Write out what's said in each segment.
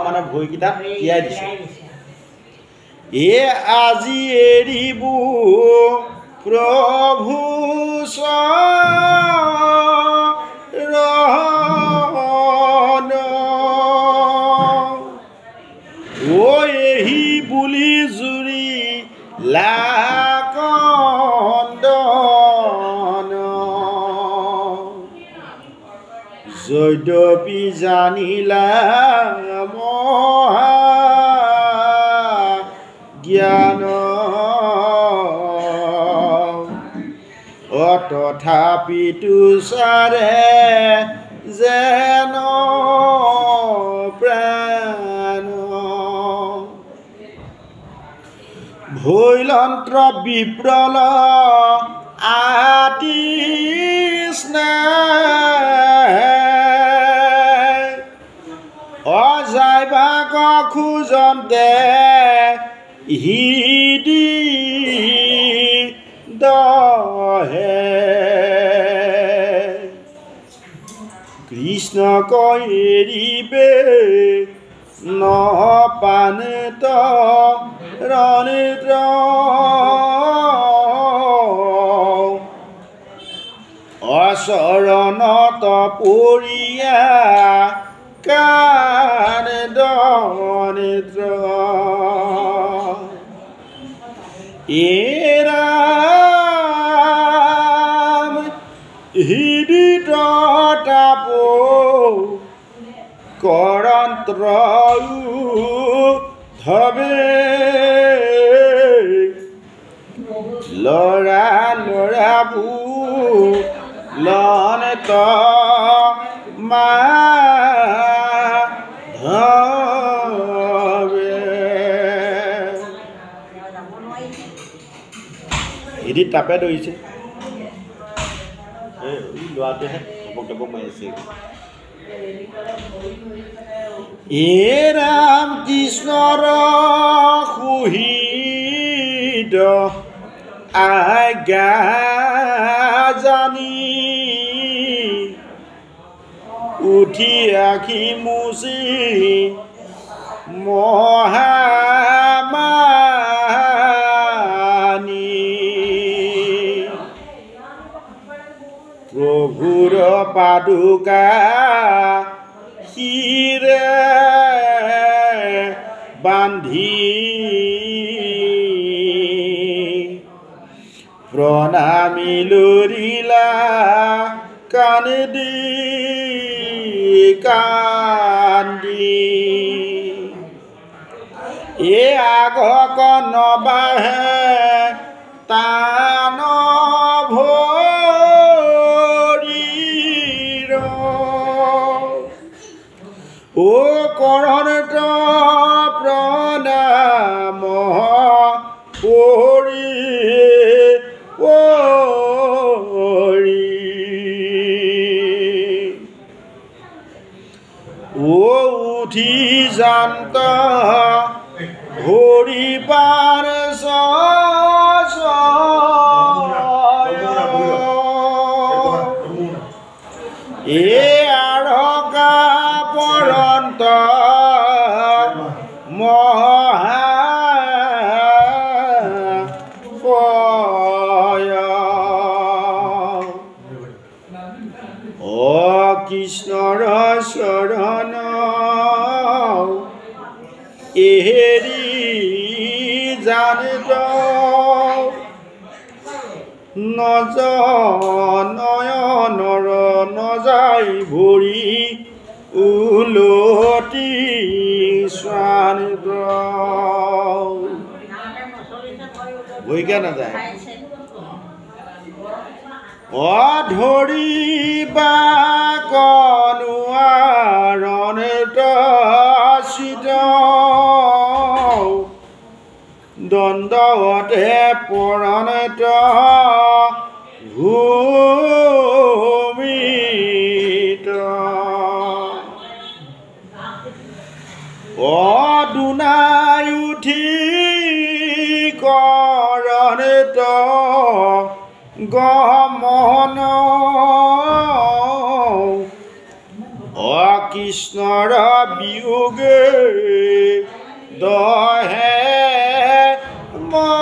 মানে ভৰিকেইটা তিয়াই দিছে আজি এৰিবু প্ৰভু চৰণ এহি বুলি জুৰি লাকন্দন যদ্যপি জানিলা মহা জ্ঞান তথাপিতো চাৰে যেন প্ৰাণ ভৈলন্ত্ৰ বিপ্ৰল আতিষ্ণা অযাইবাক খোজন্তে হৃদি দহে কৃষ্ণক এৰিবে নপানেত ৰণেত্ৰ অচৰণত পৰিয়া কানেদ্ৰ এৰাম হৃদিত তাপ কৰন্ত্ৰ ধবে লৰা লৰাবু লনত মাধৱে হৃদিত তাপে ধৰিছে ল'ৰাটোহে টপক টপক মাৰি আছে ৰাম কৃষ্ণৰ সুহিত আজ্ঞা জানি উঠি আখি মুচি মহামানি প্ৰভুৰ পাদুকা শিৰে বান্ধি প্ৰণামী লৰিলা কান্দি কান্দি আগক নবাহে তান ভৰিৰ কৰণত প্ৰণাম পৰি উঠি যান্ত ভৰি পাৰ আৰকা পৰন্ত মহা কৃষ্ণৰ চৰণ এৰি জানিত নয়নৰ নযাই ভৰি উলটি স্বানিত ভৰিকে নাযায় ধৰিবা কনুৱাৰণত চিত দণ্ডৱতে পৰণত ভূমিত দুনাই উঠি কৰণত গমন কৃষ্ণৰ বিয়োগে দহে মন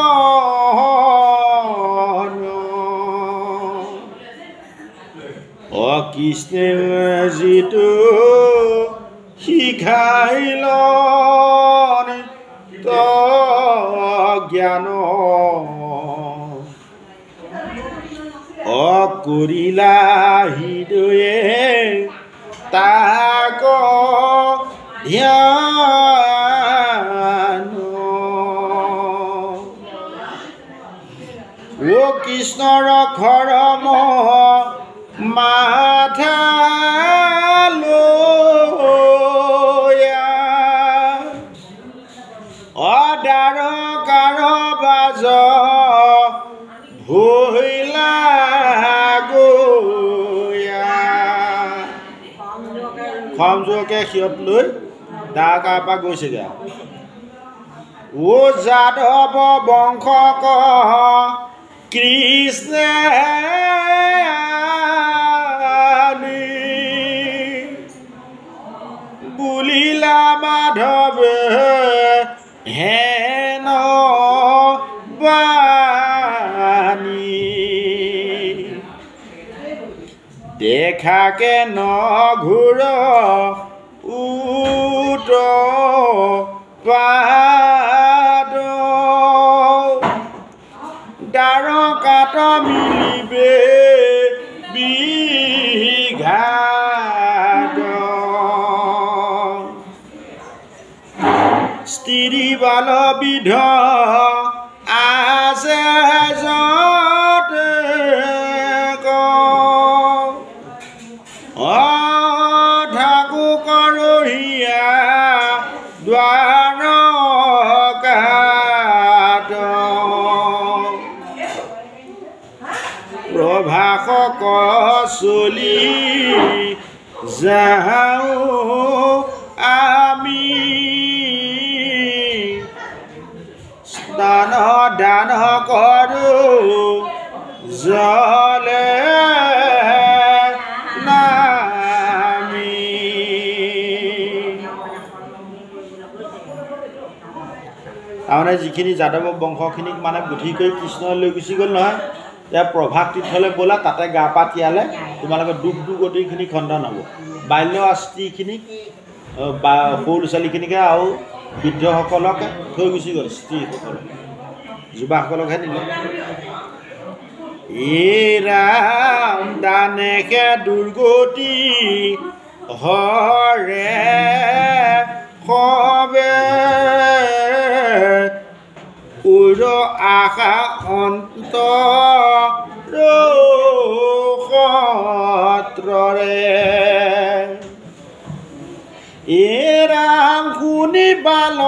কৃষ্ণে যিটো শিখাইল জ্ঞান কৰিলা হৃদয়ে তাক ধ্যান কৃষ্ণৰ খৰম মাথা অদাৰ কাৰ বাজ ভৈলা খমজোৰকে সিহঁত লৈ দা কাৰ পৰা গৈছেগৈ ও যাদৱ বংশক কৃষ্ণে বুলিলা মাধৱে হেন বাণী দেখাকে নঘূৰ উত পাদ দাৰ কাট মিলিবে বিঘাত স্ত্ৰী বাল বিধ আছে যতে ঠাকু কৰহিয়া দ্বাৰকাত প্ৰভাসক চলি যাওঁ আমি স্নান দান কৰোঁ জলে তাৰমানে যিখিনি যাদৱ বংশখিনিক মানে বুদ্ধি কৰি কৃষ্ণই লৈ গুচি গ'ল নহয় এতিয়া প্ৰভাস তীৰ্থলৈ ব'লা তাতে গা পা তিয়ালে তোমালোকৰ দুখ দুৰ্গতিখিনি খণ্ডন হ'ব বাল্য স্ত্ৰীখিনিক বা সৰু ল'ৰা ছোৱালীখিনিকে আৰু বৃদ্ধসকলকে থৈ গুচি গ'ল স্ত্ৰীসকলক যুৱাসকলকহে নিলে এই ৰাম দানেকে দুৰ্গতি হৰে সবে উৰ আশা অন্তৰ সত্ৰৰে এৰাম শুনি বাল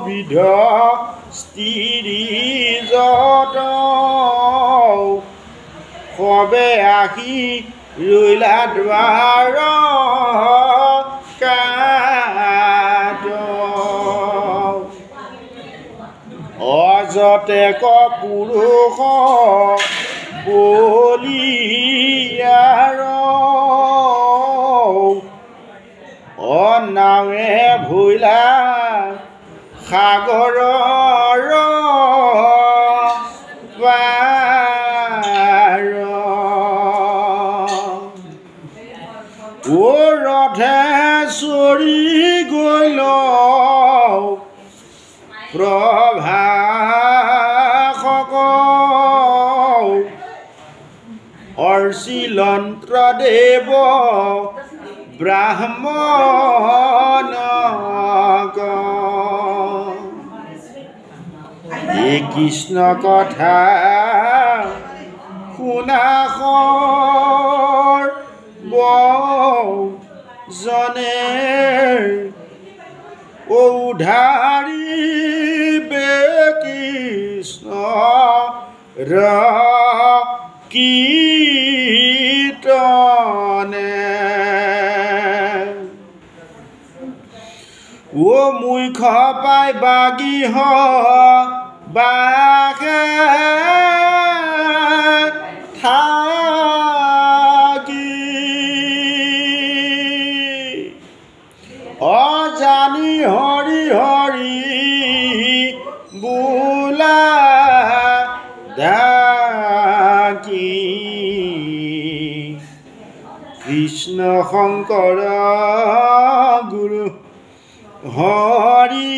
বিধ স্ত্ৰী যত সবে আহি ৰৈলা দ্বাৰ কাত অযতে পুৰুষ বলিয়াৰ অনাৱে ভৈলা সাগৰৰ পাৰ ও ৰথে চৰি গ'ল প্ৰভাসক অৰ্চিলন্ত্ৰ দেৱ ব্ৰাহ্মণক এই কৃষ্ণ কথা শুনা জনে উধাৰিবে কৃষ্ণ কীৰ্তনে ও মুখ পাই বাগি বাঘে থাকি হৰি হৰি বোলা ডাকি কৃষ্ণ শংকৰ গুৰু হৰি